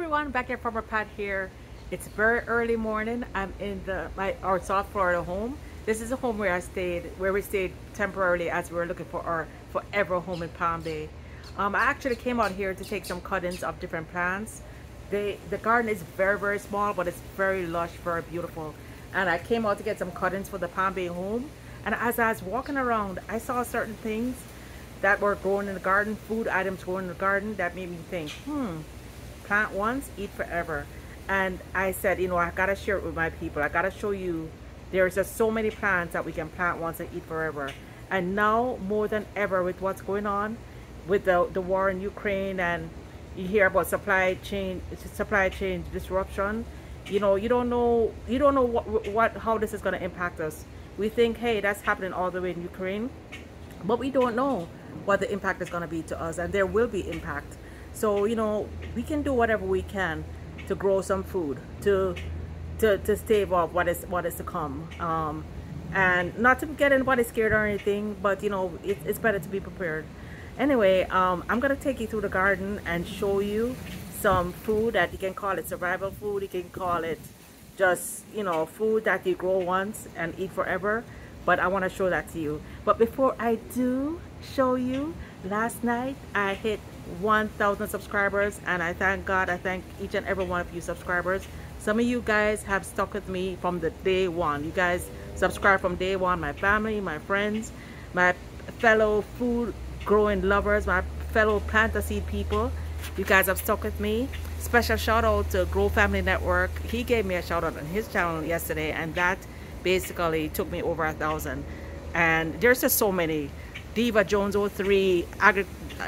everyone, back at Farmer Pat here. It's very early morning. I'm in our South Florida home. This is a home where we stayed temporarily as we were looking for our forever home in Palm Bay. I actually came out here to take some cuttings of different plants. The garden is very small, but it's very lush, very beautiful. And I came out to get some cuttings for the Palm Bay home. And as I was walking around, I saw certain things that were growing in the garden, food items growing in the garden, that made me think, plant once, eat forever. And I said, I gotta share it with my people. I gotta show you there's just so many plants that we can plant once and eat forever. And now more than ever, with what's going on with the war in Ukraine, and you hear about supply chain disruption, you don't know how this is going to impact us. We think, hey, that's happening all the way in Ukraine, but we don't know what the impact is going to be to us, and there will be impact. So we can do whatever we can to grow some food to stave off what is to come, and not to get anybody scared or anything, but it's better to be prepared. Anyway, I'm gonna take you through the garden and show you some food that you can call it survival food. You can call it just food that you grow once and eat forever, but I want to show that to you. But before I do show you, last night I hit 1,000 subscribers, and I thank God. I thank each and every one of you subscribers. Some of you guys have stuck with me from the day one. You guys subscribe from day one. My family, my friends, my fellow food growing lovers, my fellow planter seed people, you guys have stuck with me. Special shout out to Grow Family Network. He gave me a shout out on his channel yesterday, and that basically took me over 1,000. And there's just so many. Diva Jones 03,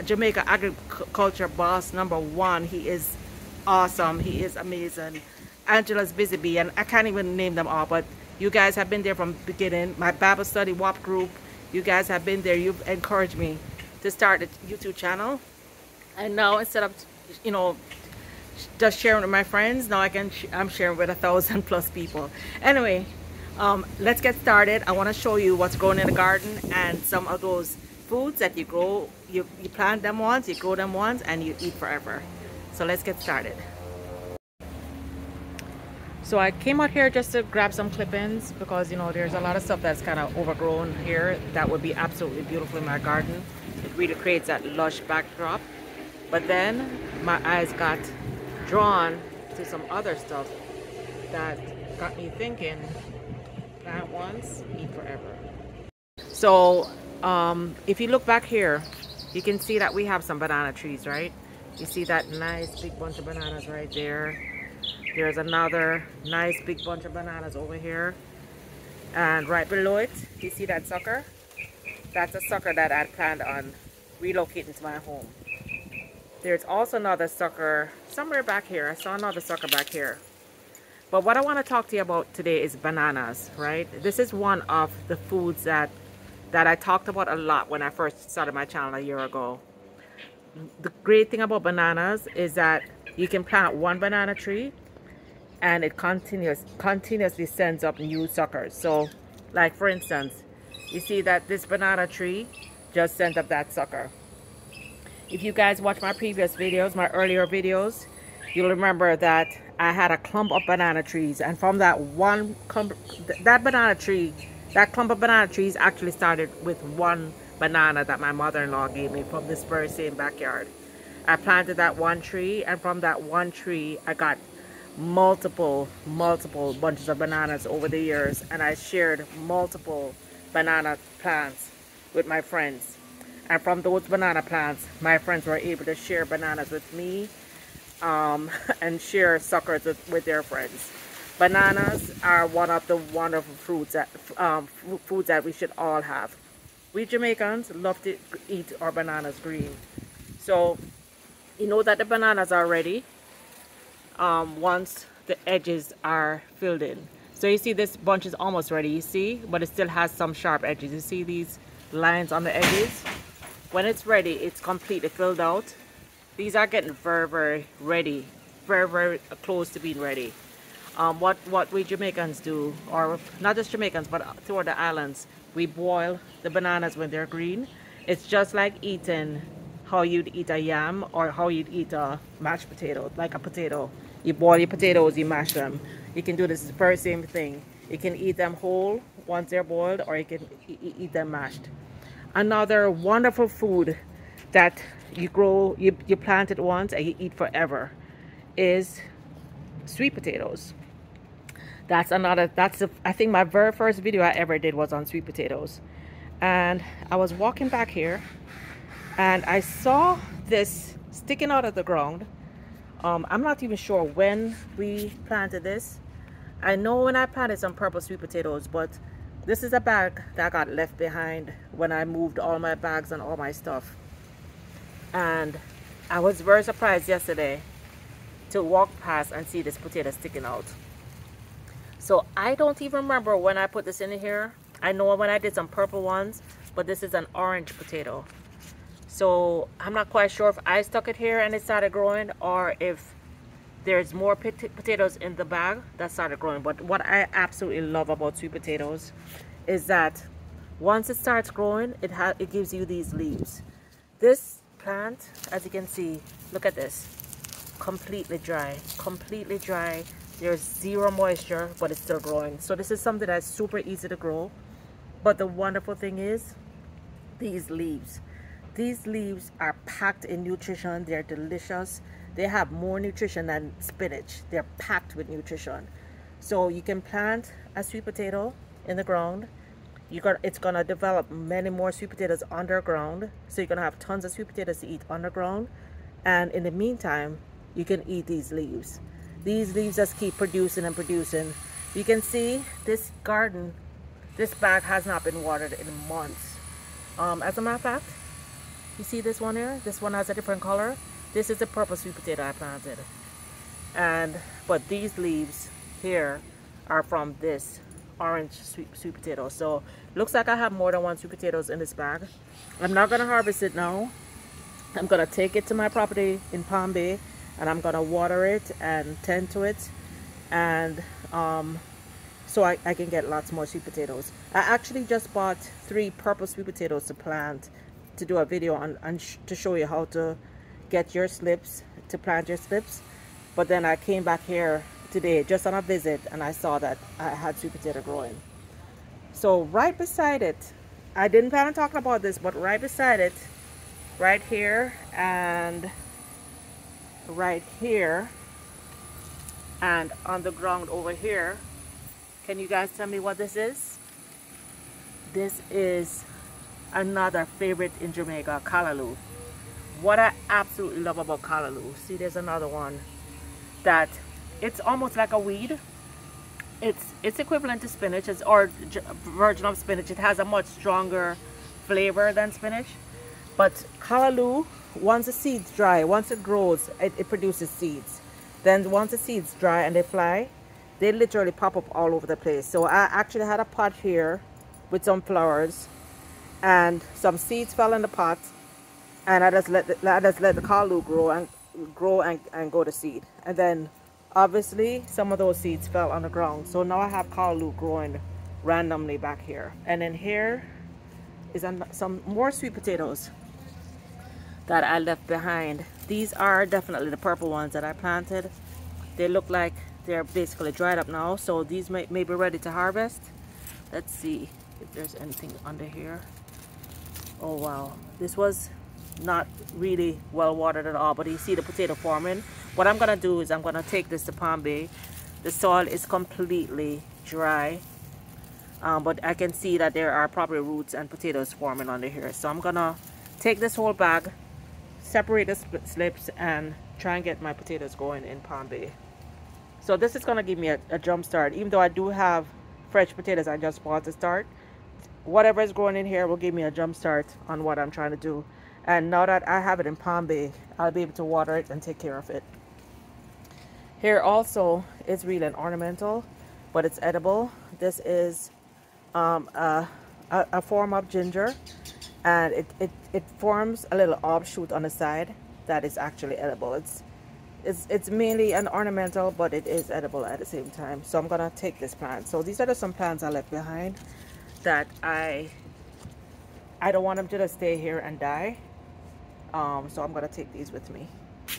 Jamaica agriculture boss #1. He is awesome. He is amazing. Angela's Busy Bee, and I can't even name them all, but you guys have been there from the beginning. My Bible study WAP group, you guys have been there. You've encouraged me to start a YouTube channel, and now instead of just sharing with my friends, now I'm sharing with 1,000+ people. Anyway, let's get started. I want to show you what's growing in the garden and some of those foods that you grow. You plant them once, you grow them once, and you eat forever. So let's get started. So I came out here just to grab some clippings because there's a lot of stuff that's kind of overgrown here that would be absolutely beautiful in my garden. It really creates that lush backdrop. But then my eyes got drawn to some other stuff that got me thinking, plant once, eat forever. So if you look back here, you can see that we have some banana trees, right? You see that nice big bunch of bananas right there. There's another nice big bunch of bananas over here, and right below it, you see that sucker? That's a sucker that I planned on relocating to my home. There's also another sucker somewhere back here. I saw another sucker back here. But what I want to talk to you about today is bananas, right? This is one of the foods that I talked about a lot when I first started my channel a year ago. The great thing about bananas is that you can plant one banana tree and it continuously sends up new suckers. So like for instance, you see that this banana tree just sent up that sucker. If you guys watch my previous videos, my earlier videos, you'll remember that I had a clump of banana trees, and from that clump of banana trees actually started with one banana that my mother-in-law gave me from this very same backyard. I planted that one tree, and from that one tree I got multiple bunches of bananas over the years, and I shared multiple banana plants with my friends. And from those banana plants, my friends were able to share bananas with me, and share suckers with their friends. Bananas are one of the wonderful foods that we should all have. We Jamaicans love to eat our bananas green. So you know that the bananas are ready once the edges are filled in. So you see this bunch is almost ready, you see, but it still has some sharp edges. You see these lines on the edges? When it's ready, it's completely filled out. These are getting very ready, very close to being ready. What we Jamaicans do, or not just Jamaicans but throughout the islands, we boil the bananas when they're green. It's just like eating how you'd eat a yam or how you'd eat a mashed potato, like a potato. You boil your potatoes, you mash them. You can do this very same thing. You can eat them whole once they're boiled, or you can eat them mashed. Another wonderful food that you grow, you plant it once and you eat forever is sweet potatoes. I think my very first video I ever did was on sweet potatoes. And I was walking back here and I saw this sticking out of the ground. I'm not even sure when we planted this. I know when I planted some purple sweet potatoes, but this is a bag that got left behind when I moved all my bags and all my stuff. And I was very surprised yesterday to walk past and see this potato sticking out. So I don't even remember when I put this in here. I know when I did some purple ones, but this is an orange potato. So I'm not quite sure if I stuck it here and it started growing, or if there's more potatoes in the bag that started growing. But what I absolutely love about sweet potatoes is that once it starts growing, it gives you these leaves. This plant, as you can see, look at this, completely dry, completely dry. There's zero moisture, but it's still growing. So this is something that's super easy to grow. But the wonderful thing is these leaves. These leaves are packed in nutrition. They're delicious. They have more nutrition than spinach. They're packed with nutrition. So you can plant a sweet potato in the ground. It's gonna develop many more sweet potatoes underground. So you're gonna have tons of sweet potatoes to eat underground. And in the meantime, you can eat these leaves. These leaves just keep producing and producing. You can see this garden, this bag has not been watered in months. As a matter of fact, you see this one here? This one has a different color. This is the purple sweet potato I planted. But these leaves here are from this orange sweet potato. So looks like I have more than one sweet potatoes in this bag. I'm not gonna harvest it now. I'm gonna take it to my property in Palm Bay and I'm gonna water it and tend to it, and so I can get lots more sweet potatoes. I actually just bought 3 purple sweet potatoes to plant, to do a video on to show you how to get your slips, to plant your slips. But then I came back here today just on a visit and I saw that I had sweet potato growing. So right beside it, I didn't plan on talking about this, but right beside it, right here and right here and on the ground over here, can you guys tell me what this is? This is another favorite in Jamaica, callaloo. What I absolutely love about callaloo, see there's another one that it's almost like a weed. It's equivalent to spinach, or version of spinach. It has a much stronger flavor than spinach. But callaloo, once the seeds dry, once it grows, it produces seeds. Then once the seeds dry and they fly, they literally pop up all over the place. So I actually had a pot here with some flowers, and some seeds fell in the pot, and I just let the callaloo grow and go to seed. And then obviously some of those seeds fell on the ground. So now I have callaloo growing randomly back here. And then here is some more sweet potatoes that I left behind. These are definitely the purple ones that I planted. They look like they're basically dried up now, so these may be ready to harvest. Let's see if there's anything under here. Oh wow, this was not really well watered at all, but you see the potato forming. What I'm gonna do is I'm gonna take this to Palm Bay. The soil is completely dry, but I can see that there are probably roots and potatoes forming under here. So I'm gonna take this whole bag, separate the slips, and try and get my potatoes going in Palm Bay. So this is gonna give me a jump start. Even though I do have fresh potatoes I just bought to start, whatever is growing in here will give me a jump start on what I'm trying to do. And now that I have it in Palm Bay, I'll be able to water it and take care of it. Here also is really an ornamental, but it's edible. This is a form of ginger, and it forms a little offshoot on the side that is actually edible. It's mainly an ornamental, but it is edible at the same time. So I'm gonna take this plant. So these are just some plants I left behind that I don't want them to just stay here and die. So I'm gonna take these with me.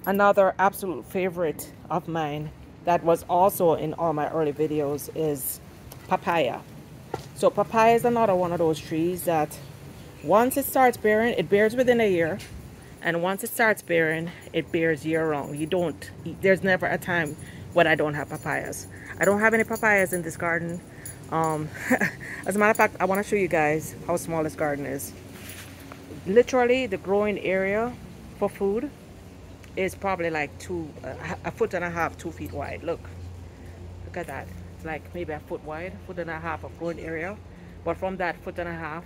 Another absolute favorite of mine that was also in all my early videos is papaya. So papaya is another one of those trees that once it starts bearing, it bears within a year. And once it starts bearing, it bears year round. There's never a time when I don't have papayas. I don't have any papayas in this garden. Um, as a matter of fact, I want to show you guys how small this garden is. Literally, the growing area for food is probably like a foot and a half, 2 feet wide. Look at that. It's like maybe a foot wide, foot and a half of growing area. But from that foot and a half,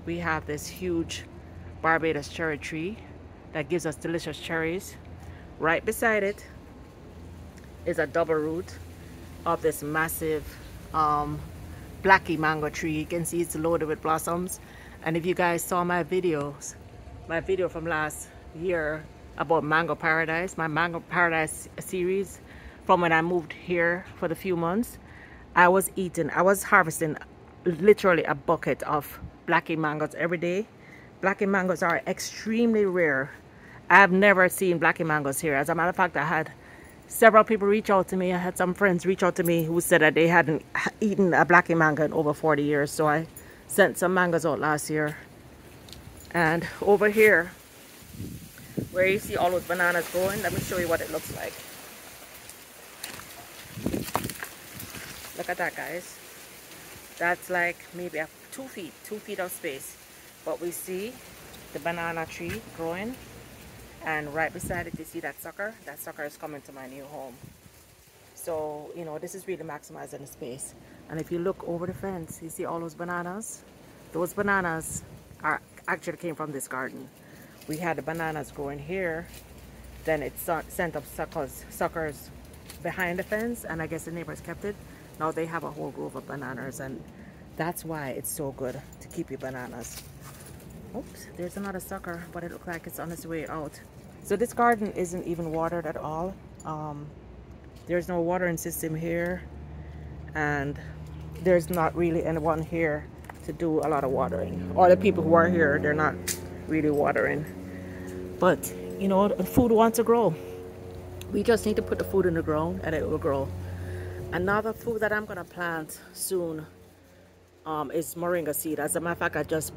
we have this huge Barbados cherry tree that gives us delicious cherries. Right beside it is a double root of this massive blacky mango tree. You can see it's loaded with blossoms. And if you guys saw my video from last year about mango paradise, my mango paradise series from when I moved here for the few months, I was harvesting literally a bucket of blacky mangoes every day. Blacky mangoes are extremely rare. I've never seen blacky mangoes here. As a matter of fact, I had several people reach out to me. I had some friends reach out to me who said that they hadn't eaten a blacky mango in over 40 years. So I sent some mangoes out last year. And over here, where you see all those bananas growing, let me show you what it looks like. Look at that, guys. That's like maybe 2 feet of space. But we see the banana tree growing, and right beside it you see that sucker. That sucker is coming to my new home. So, you know, this is really maximizing the space. And if you look over the fence, you see all those bananas. Those bananas actually came from this garden. We had the bananas growing here, then it sent up suckers behind the fence, and I guess the neighbors kept it. Now they have a whole grove of bananas, and that's why it's so good to keep your bananas. Oops, there's another sucker, but it looks like it's on its way out. So this garden isn't even watered at all. There's no watering system here, and there's not really anyone here to do a lot of watering. Or the people who are here, they're not really watering. But you know, food wants to grow. We just need to put the food in the ground and it will grow. Another food that I'm gonna plant soon is moringa seed. As a matter of fact, I just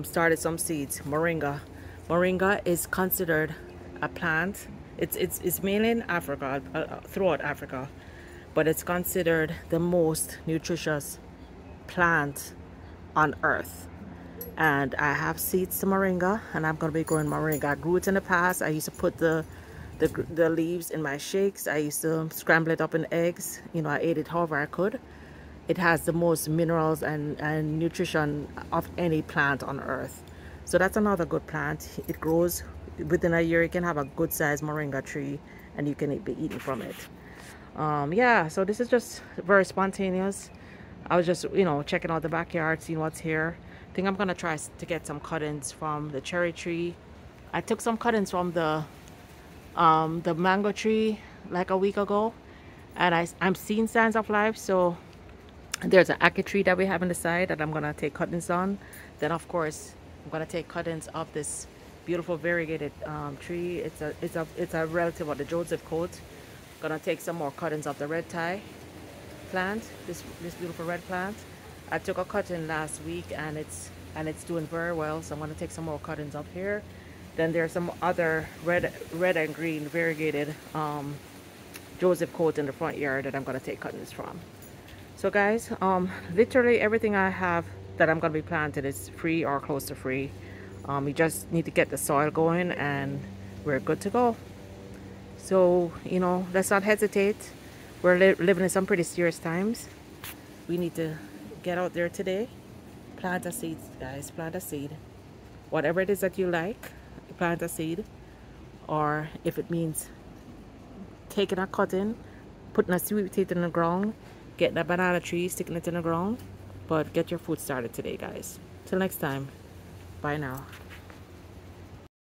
started some seeds. Moringa is considered a plant. It's mainly in Africa, throughout Africa, but it's considered the most nutritious plant on earth. And I have seeds to moringa, and I'm gonna be growing moringa. I grew it in the past. I used to put the leaves in my shakes. I used to scramble it up in eggs. You know, I ate it however I could. It has the most minerals and nutrition of any plant on earth. So that's another good plant. It grows within a year. You can have a good sized moringa tree and you can be eating from it. Yeah, so this is just very spontaneous. I was just, you know, checking out the backyard, seeing what's here. I think I'm gonna try to get some cuttings from the cherry tree. I took some cuttings from the mango tree like a week ago, and I'm seeing signs of life. So there's an ackee tree that we have on the side that I'm gonna take cuttings on. Then of course I'm gonna take cuttings of this beautiful variegated tree. It's a relative of the Joseph coat. Gonna take some more cuttings of the red tie plant, this beautiful red plant. I took a cutting last week and it's doing very well, so I'm gonna take some more cuttings up here. Then there's some other red and green variegated Joseph coat in the front yard that I'm gonna take cuttings from. So guys, literally everything I have that I'm gonna be planting is free or close to free. You just need to get the soil going and we're good to go. So, you know, let's not hesitate. We're living in some pretty serious times. We need to get out there today. Plant a seed, guys. Plant a seed. Whatever it is that you like, plant a seed. Or if it means taking a cutting, putting a sweet potato in the ground, getting a banana tree, sticking it in the ground. But get your food started today, guys. Till next time. Bye now.